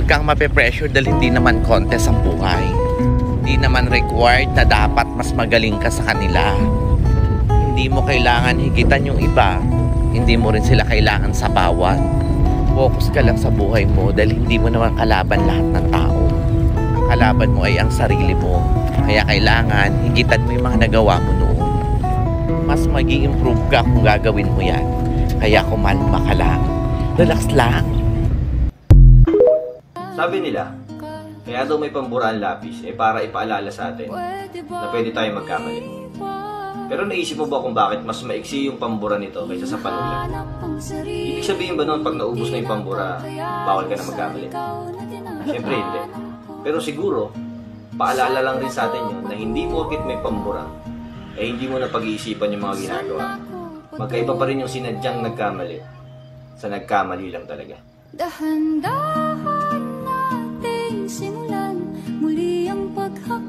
Huwag kang mape-pressure dahil hindi naman contest ang buhay. Hindi naman required na dapat mas magaling ka sa kanila. Hindi mo kailangan higitan yung iba. Hindi mo rin sila kailangan sabawan. Focus ka lang sa buhay mo dahil hindi mo naman kalaban lahat ng tao. Ang kalaban mo ay ang sarili mo. Kaya kailangan higitan mo yung mga nagawa mo noon. Mas mag-i-improve ka kung gagawin mo yan. Kaya kumalma ka lang. Relax lang. Sabi nila, kaya daw may pamburaan lapis para ipaalala sa atin na pwede tayo magkamali. Pero naisip mo ba kung bakit mas maiksi yung pambura nito kaysa sa panulat? Ibig sabihin ba noon pag naubos na yung pambura, bawal ka na magkamali? Siyempre hindi. Pero siguro, paalala lang rin sa atin yun na hindi porket may pambura, hindi mo na pag-iisipan yung mga ginagawa. Magkaiba pa rin yung sinadyang nagkamali sa nagkamali lang talaga. Dahan-dahan nating simulan muli ang paghak.